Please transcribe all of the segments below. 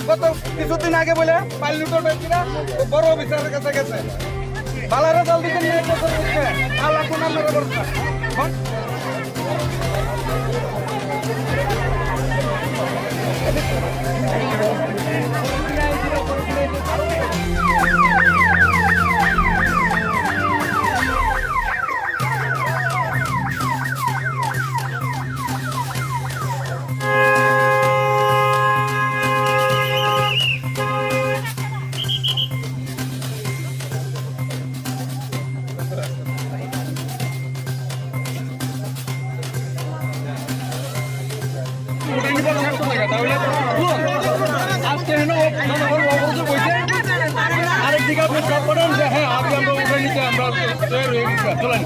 গত কিছুদিন আগে বলে পাইলুটোর ব্যক্তিরা বড় অফিসারের কাছে গেছে বালারা জল দিতে নিয়ে আল্লাহ কোন ব্যবস্থা আরেকদিকে আপনি সব করেন যে হ্যাঁ আগে আমরা উঠে নিতে আমরা চলেন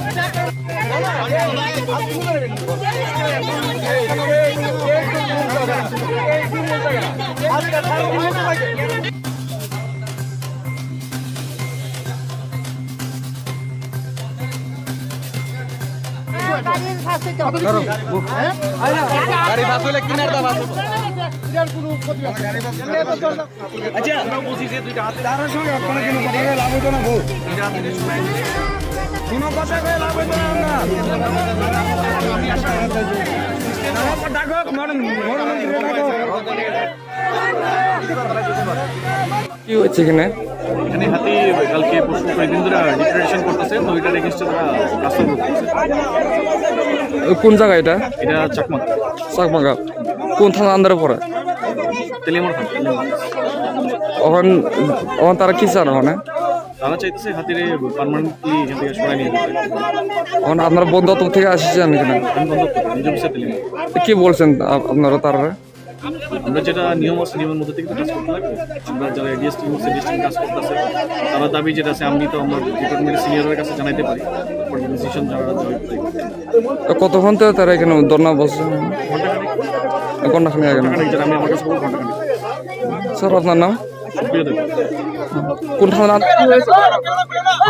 গাড়ি বাস হলে কিনার দাম আছে আচ্ছা আমরা বুঝি যে দুইটা হাতে তার সঙ্গে আপনারা কোনো কথা বলে লাভ হতো না গো কোনো কথা বলে লাভ হতো না আমরা ডাকো কি হচ্ছে এখানে? এখানে হাতি কালকে পরশু কয়েকদিন ধরে ডিক্লারেশন করতেছে তো এটার এগেইনস্টে তারা রাস্তা অবরোধ করছে। কোন জায়গা এটা? এটা চাকমা চাকমাগা কোন থানা আন্দারে পড়ে? তেলিয়ামার থানা। ওখান ওখান তারা কি চান ওখানে? তারা চাইতেছে হাতিরে পার্মানেন্টলি এখান থেকে সরাই নিয়ে যেতে। ওখানে আপনারা বন্ধুত্ব থেকে আসছেন এখানে? আমি বন্ধ নিজ অফিসে তেলিয়ামা। কি বলছেন আপনারা তারা? আমরা যেটা নিয়ম আছে নিয়মের মধ্যে থেকে কাজ করতে লাগবে। আমরা যারা এডিএস টিম কাজ করতেছে তারা দাবি যেটা আছে আমি তো আমার ডিপার্টমেন্টের সিনিয়রের কাছে জানাইতে পারি ডিসিশন যারা কতক্ষণ থেকে তারা এখানে ধর্ণা বসছে? ঘন্টাখানি আগে না? আমি আমার কাছে ঘন্টাখানি। স্যার আপনার নাম? সুপ্রিয় দেব। কোন থানা?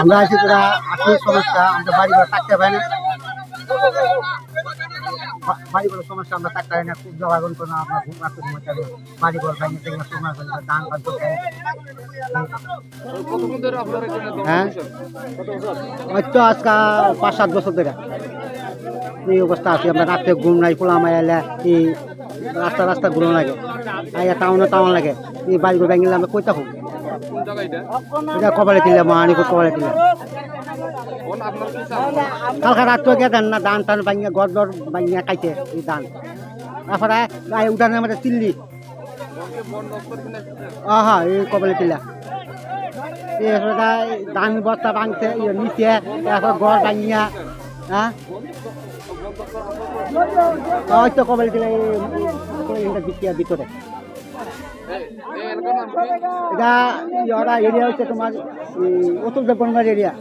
আমরা আছি তোরা আর্থিক সমস্যা আমরা বাড়ি ঘর থাকতে পারি না বাড়ি ঘরের সমস্যা আমরা থাকতে পারি না খুব জবাগন কোনো আমরা ঘুমাতে বাড়ি ঘর ভেঙে ভেঙে সময় দান করতে হ্যাঁ হয়তো আজকে 5-7 বছর ধরে এই অবস্থা আছে আমরা রাত্রে ঘুম নাই পোলাম এলে এই রাস্তা ঘুরো লাগে আইয়া টাউন লাগে এই বাড়ি ঘর ভেঙে আমরা কই থাকুক এটা কপালে কিনলে মহানিপুর কপালে কিনলে কালকে রাত তো গেছেন না ধান টান ভাঙিয়া গড় ভাঙিয়া খাইছে এই ধান তারপরে উঠানে আমাদের চিল্লি হ্যাঁ এই কপালে কিনলা ধান বস্তা ভাঙছে নিচে তারপর গড় ভাঙিয়া হ্যাঁ হয়তো কপালে কিনলে ভিতরে এটা ওরা এরিয়া হচ্ছে তোমার উত্তর বনগাঁ এরিয়া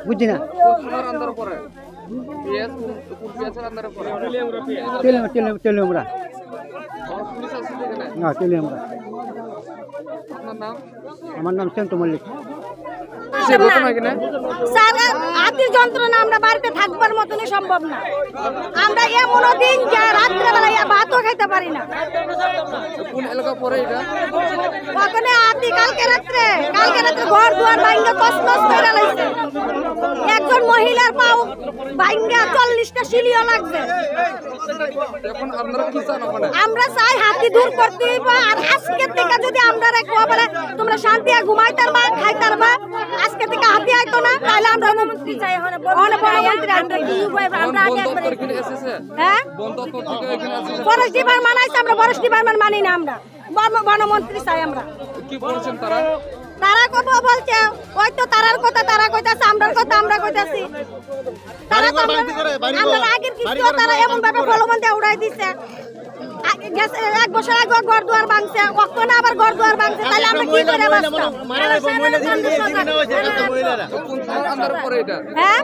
বুঝছি না তেলিয়ামরা হ্যাঁ তেলিয়ামরা আমার নাম সেন্টু মল্লিক। হাতির যন্ত্রণা আমরা বাড়িতে থাকবার মতনই সম্ভব না আমরা এমন দিন রাত্রেবেলা ভাতও খাইতে পারি না ওখানে হাতি কালকে রাত্রে ঘর দুয়ার ভাঙ্গা কসমস করে লাইছে একজন মহিলার পাও ভাঙ্গা 40টা সিলিও লাগছে আমরা চাই হাতি দূর করতে হইব আর আজকে থেকে যদি আমরা রাখবো বলে তোমরা শান্তি ঘুমাইতে পারবা খাইতে পারবা আজকে থেকে হাতি আইতো না তাহলে আমরা মুক্তি চাই হ্যাঁ ফরেস্ট ডিপার্টমেন্ট আইছে আমরা ফরেস্ট ডিপার্টমেন্ট মানি না আমরা বনমন্ত্রী চাই আমরা কি বলছেন তারা কথা বলছে ওই তো তারার কথা তারা কইতাছে আমরার কথা আমরা কইতাছি তারা তো আমরা আগের কিছু তারা এমন ভাবে বলবন্তে উড়াই দিছে এক বছর আগে ঘর দুয়ার ভাঙছে কখন আবার ঘর দুয়ার ভাঙছে তাহলে আমরা কি করে বাঁচতাম হ্যাঁ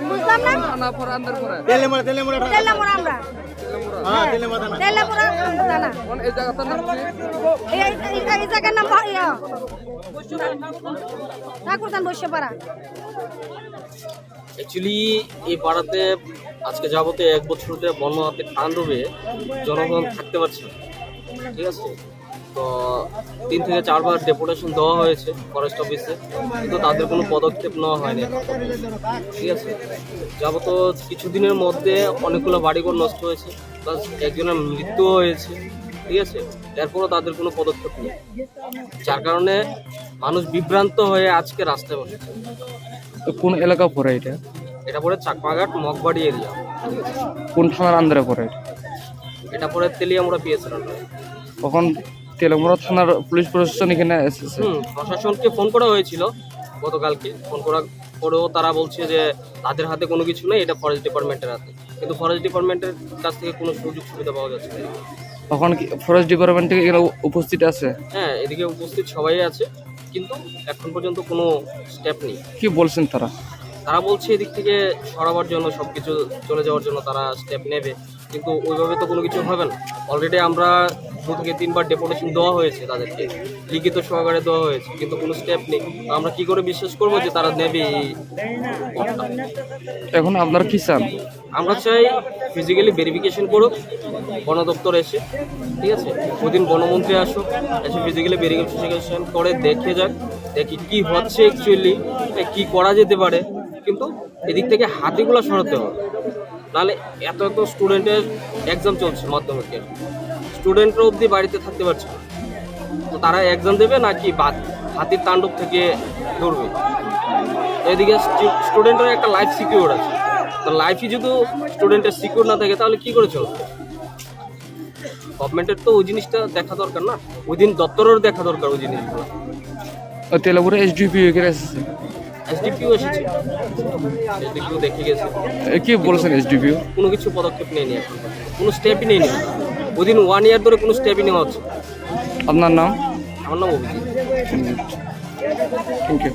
বুঝলাম না তেলেমরা আমরা তেলেমরা জানা এই জায়গার নাম ঠাকুরদান বৈশ্যপাড়া অ্যাকচুয়ালি এই পাড়াতে আজকে যাবতে 1 বছর ধরে বন্য হাতির তাণ্ডবে জনগণ থাকতে পারছে না, ঠিক আছে। তো 3 থেকে 4 বার ডেপুটেশন দেওয়া হয়েছে ফরেস্ট অফিসে, কিন্তু তাদের কোনো পদক্ষেপ নেওয়া হয়নি, ঠিক আছে। যাবত কিছুদিনের মধ্যে অনেকগুলো বাড়িঘর নষ্ট হয়েছে, প্লাস একজনের মৃত্যুও হয়েছে, ঠিক আছে। এরপরও তাদের কোনো পদক্ষেপ নেই, যার কারণে মানুষ বিভ্রান্ত হয়ে আজকে রাস্তায় বসেছে। তো কোন এলাকা পড়ে এটা? এটা পড়ে চাকমাঘাট মগবাড়ি এরিয়া, কোন থানার আন্ডারে পড়ে এটা? এটা পড়ে তেলিয়ামুড়া পিএসের আন্ডারে। তখন তেলেমুড়া থানার পুলিশ প্রশাসন এখানে এসেছে। প্রশাসনকে ফোন করা হয়েছিল গতকালকে, ফোন করার পরেও তারা বলছে যে তাদের হাতে কোনো কিছু নেই, এটা ফরেস্ট ডিপার্টমেন্টের হাতে। কিন্তু ফরেস্ট ডিপার্টমেন্টের কাছ থেকে কোনো সুযোগ সুবিধা পাওয়া যাচ্ছে না। তখন কি ফরেস্ট ডিপার্টমেন্ট থেকে এখানে উপস্থিত আছে? হ্যাঁ, এদিকে উপস্থিত সবাই আছে, কিন্তু এখন পর্যন্ত কোনো স্টেপ নেই। কি বলছেন তারা? তারা বলছে এদিক থেকে সরাবার জন্য, সব কিছু চলে যাওয়ার জন্য তারা স্টেপ নেবে, কিন্তু ওইভাবে তো কোনো কিছু হবে না। অলরেডি আমরা 2 থেকে 3 বার ডেপুটেশন দেওয়া হয়েছে তাদেরকে, লিখিত সহকারে দেওয়া হয়েছে, কিন্তু কোনো স্টেপ নেই। তো আমরা কি করে বিশ্বাস করবো যে তারা নেবে এই পথটা? এখন আপনারা কি চান? আমরা চাই ফিজিক্যালি ভেরিফিকেশন করুক বন দপ্তর এসে, ঠিক আছে। ওদিন বনমন্ত্রী আসুক, এসে ফিজিক্যালি ভেরিফিকেশন করে দেখে যাক, দেখি কি হচ্ছে অ্যাকচুয়ালি, কি করা যেতে পারে। কিন্তু এদিক থেকে হাতিগুলো সরাতে হবে, নাহলে এত এত স্টুডেন্টের এক্সাম চলছে মাধ্যমিকের, স্টুডেন্টরা অবধি বাড়িতে থাকতে পারছে না। তো তারা এক্সাম দেবে নাকি হাতির তাণ্ডব থেকে ধরবে? এদিকে স্টুডেন্টের একটা লাইফ সিকিউর আছে, তো লাইফই যদি স্টুডেন্টের সিকিউর না থাকে তাহলে কি করে চলবে? গভর্নমেন্টের তো ওই জিনিসটা দেখা দরকার না, ওই দিন দপ্তরের দেখা দরকার ওই জিনিসগুলো। তেলেমুড়া এসডিপি এখানে এসেছে। এসডিপিও এসেছে, এসডিপিও দেখে গেছে। কি বলছেন এসডিপিও? কোনো কিছু পদক্ষেপ নেয়নি, এখন কোনো স্টেপই নেয়নি। ওই দিন 1 ইয়ার ধরে কোনো স্টেপই নেওয়া হচ্ছে। আপনার নাম? আমার নাম অভিজিৎ। Thank you.